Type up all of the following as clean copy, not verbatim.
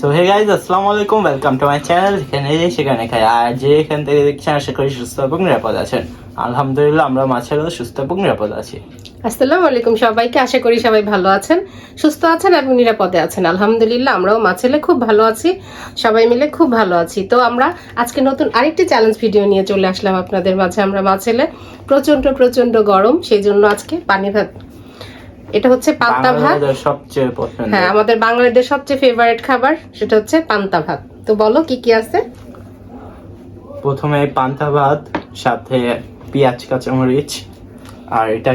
So hey guys, আসসালামু আলাইকুম, welcome to my channel. এখানে সেখানে খাই, আর যে এখান থেকে দেখছেন আশা করি সুস্থ এবং নিরাপদ আছেন। আলহামদুলিল্লাহ, আমরা মাছেরও সুস্থ এবং নিরাপদ আছি। আসসালামু আলাইকুম সবাইকে, আশা করি সবাই ভালো আছেন, সুস্থ আছেন এবং নিরাপদে আছেন। আলহামদুলিল্লাহ, আমরাও মাছেলে খুব ভালো আছি, সবাই মিলে খুব ভালো আছি। তো আমরা আজকে নতুন আরেকটি চ্যালেঞ্জ ভিডিও নিয়ে চলে আসলাম আপনাদের মাঝে। আমরা মাছেলে প্রচন্ড গরম, সেই জন্য আজকে পানি ভাত, এটা হচ্ছে পান্তা ভাত। বাঙালিদের সবচেয়ে পছন্দ। হ্যাঁ, আমাদের বাঙালিদের সবচেয়ে ফেভারিট খাবার, সেটা হচ্ছে পান্তা ভাত। তো বলো কি কি আছে। প্রথমে পান্তা ভাত, সাথে পেঁয়াজ কাঁচামরিচ, আর এটা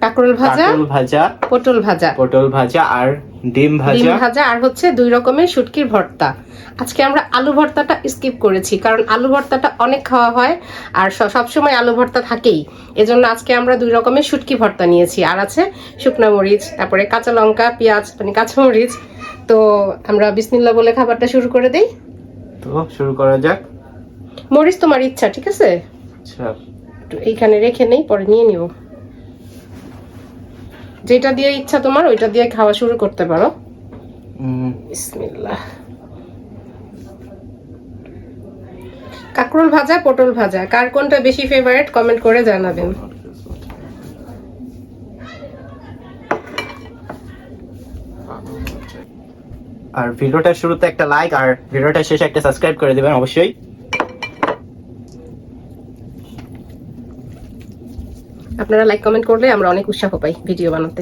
কাঁকরোল ভাজা, পটল ভাজা আর ডিম ভাজা, আর হচ্ছে 2 রকমের শুটকির ভর্তা। আজকে আমরা আলু ভর্তাটা স্কিপ করেছি, কারণ আলু ভর্তাটা অনেক খাওয়া হয় আর সবসময় আলু ভর্তা থাকেই। এজন্য আজকে আমরা 2 রকমের শুটকি ভর্তা নিয়েছি, আর আছে শুকনা মরিচ, তারপরে কাঁচা লঙ্কা, পেঁয়াজ, মানে কাঁচামরিচ। তো আমরা বিসমিল্লাহ বলে খাবারটা শুরু করে দেই। তো শুরু করা যাক। মরিচ তোমার ইচ্ছা, ঠিক আছে? আচ্ছা, একটু এইখানে রেখে নেই, পরে নিয়ে নিব। যেটা দিয়ে ইচ্ছা তোমার ওইটা দিয়ে খাওয়া শুরু করতে পারো। বিসমিল্লাহ। কাঁকরোল ভাজা, পটল ভাজা, কার কোনটা বেশি ফেভারিট কমেন্ট করে জানাবেন। আর ভিডিওটা শুরুতে একটা লাইক আর ভিডিওটা শেষে একটা সাবস্ক্রাইব করে দিবেন অবশ্যই। আপনারা লাইক কমেন্ট করলে আমরা অনেক উৎসাহ পাই ভিডিও বানাতে।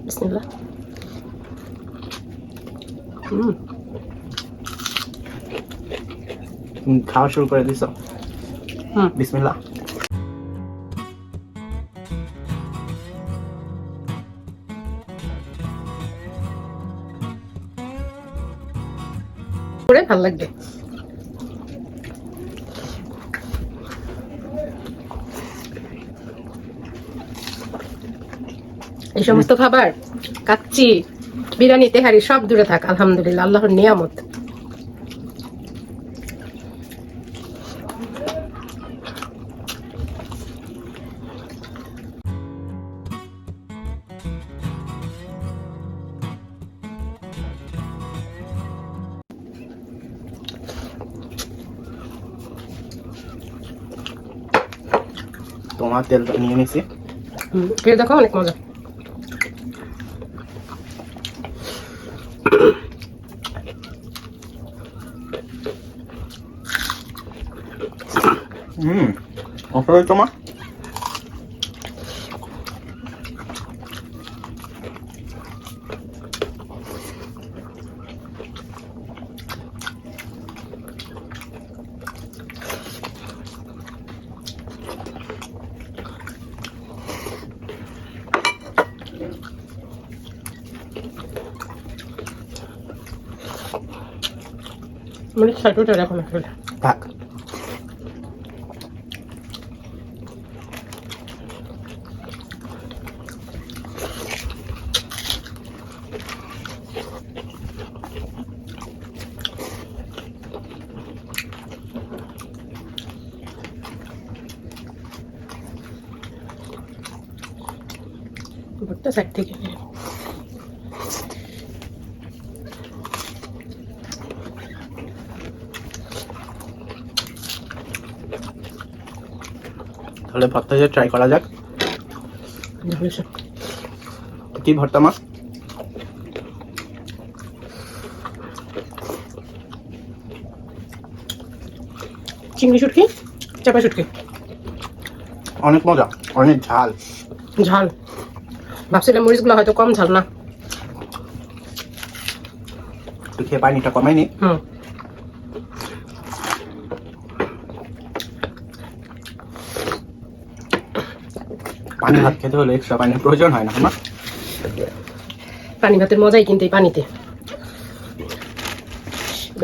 বিসমিল্লাহ। খাওয়া শুরু করে দিছো? বিসমিল্লাহ। করে ভালো লাগবে। এই সমস্ত খাবার, কাচ্চি, বিরিয়ানি, তেহারি সব দূরে থাক, আলহামদুলিল্লাহ, আল্লাহর নিয়ামত। তোমার তেলটা নিয়ে নিছি। খেয়ে দেখো, অনেক মজা। আসলে তোমার মানে ছাটুটা এখন আসলে থাক। ভর্তা সাইড থেকে নিয়ে। তাহলে ভর্তা দিয়ে ট্রাই করা যাক। কি ভর্তা মা? চিংড়ি শুটকি, চাপা শুটকি, অনেক মজা, অনেক ঝাল। ঝাল। ভাবছিলাম মরিচগুলো হয়তো কম ঝাল না। একটু খেয়ে পানিটা কমাই নি। পানি ভাত খেতে হলে এক্সট্রা পানির প্রয়োজন হয় না আমার। পানি ভাতের মজাই কিন্তু এই পানিতে।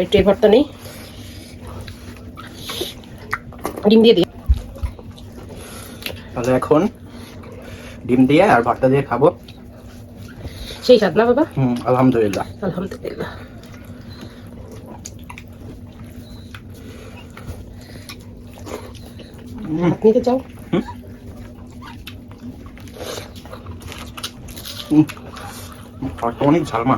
একটু এই ভর্তা নেই, ডিম দিয়ে দিই। তাহলে এখন ডিম দিয়ে আর ভর্তা দিয়ে খাবো। সেই স্বাদ না বাবা? আলহামদুলিল্লাহ। আলহামদুলিল্লাহ। নিতে চাও? অনেক ঝাল মা।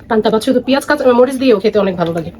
পান্তা ভাত শুধু পেঁয়াজ কাঁচা মরিচ দিয়েও খেতে অনেক ভালো লাগে।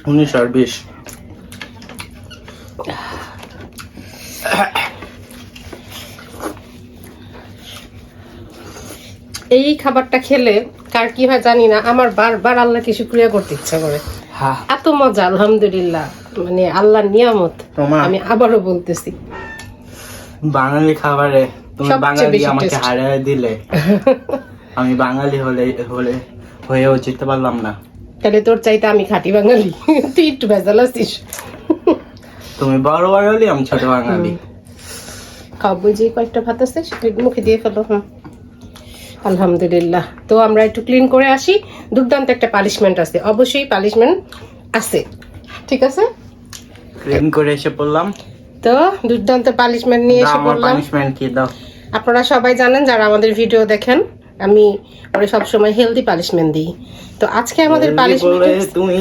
উনিশ আর 20। এই খাবারটা খেলে কার কি হয় জানি না, আমার বারবার আল্লাহকে শুকরিয়া করতে ইচ্ছা করে। হ্যাঁ, এত মজা, আলহামদুলিল্লাহ, মানে আল্লাহর নিয়ামত। তোমার আমি আবারও বলতেছি, বাঙালি খাবারে তুমি সবচেয়ে বাঙালি বেশি আমাকে taste। হারিয়ে দিলে। আমি বাঙালি হলে হলে হয়েও যেতে পারলাম না। তাহলে তোর চাইতে আমি খাঁটি বাঙালি, তুই একটু ভেজাল আছিস। তুমি বড় বাঙালি, আমি ছোট বাঙালি। খাবো যে কয়েকটা ভাত আছে সেটা মুখে দিয়ে ফেলো। আলহামদুলিল্লাহ। তো আমরা একটু ক্লিন করে আসি। দুর্দান্ত একটা পানিশমেন্ট আছে, অবশ্যই পানিশমেন্ট আছে, ঠিক আছে? ক্লিন করে এসে পড়লাম। তো দুর্দান্ত পানিশমেন্ট নিয়ে এসে আমার পড়লাম। পানিশমেন্ট কি দাও? আপনারা সবাই জানেন যারা আমাদের ভিডিও দেখেন, আমি ওরা সবসময় হেলদি পানিশমেন্ট দিই। তো আজকে আমাদের পানিশমেন্ট, তুমি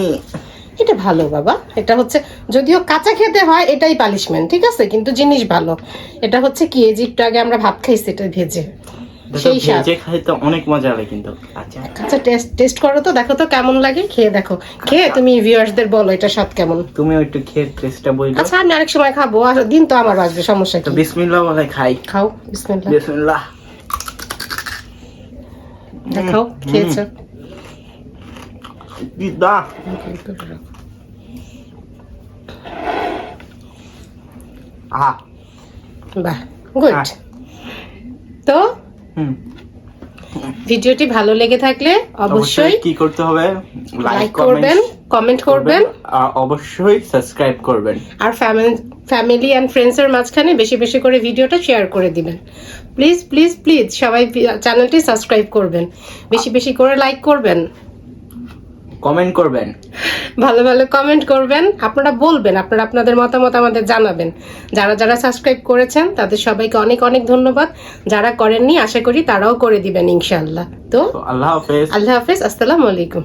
এটা ভালো বাবা, এটা হচ্ছে যদিও কাঁচা খেতে হয় এটাই পানিশমেন্ট, ঠিক আছে, কিন্তু জিনিস ভালো। এটা হচ্ছে কি, এই যে একটু আগে আমরা ভাত খাইছি এটা ভেজে, সেই স্বাদ। ভেজে খাইতে অনেক মজা লাগে কিন্তু। আচ্ছা আচ্ছা, টেস্ট করো তো, দেখো তো কেমন লাগে, খেয়ে দেখো। খেয়ে তুমি ভিউয়ার্সদের বলো এটা স্বাদ কেমন। তুমি একটু খেয়ে টেস্টটা বলছো। আচ্ছা, আমি আরেক সময় খাবো, আর দিন তো আমার আসবে, সমস্যা তো কি? বিসমিল্লাহ বলে খাই। খাও, বিসমিল্লাহ। বিসমিল্লাহ। দেখাও খেয়েছো। কি দা? আহা, বাহ, গুড। হ্যাঁ। তো হুম, ভিডিওটি ভালো লেগে থাকলে অবশ্যই কি করতে হবে? লাইক করবেন, কমেন্ট করবেন, আর অবশ্যই সাবস্ক্রাইব করবেন। আর ফ্যামিলি অ্যান্ড ফ্রেন্ডস এর মাঝখানে বেশি বেশি করে ভিডিওটা শেয়ার করে দিবেন। প্লিজ প্লিজ প্লিজ সবাই চ্যানেলটি সাবস্ক্রাইব করবেন, বেশি বেশি করে লাইক করবেন, কমেন্ট করবেন, ভালো ভালো কমেন্ট করবেন। আপনারা বলবেন, আপনারা আপনাদের মতামত আমাদের জানাবেন। যারা যারা সাবস্ক্রাইব করেছেন তাদের সবাইকে অনেক অনেক ধন্যবাদ। যারা করেননি আশা করি তারাও করে দিবেন ইনশাআল্লাহ। তো আল্লাহ হাফেজ। আল্লাহ হাফেজ, আসসালামু আলাইকুম।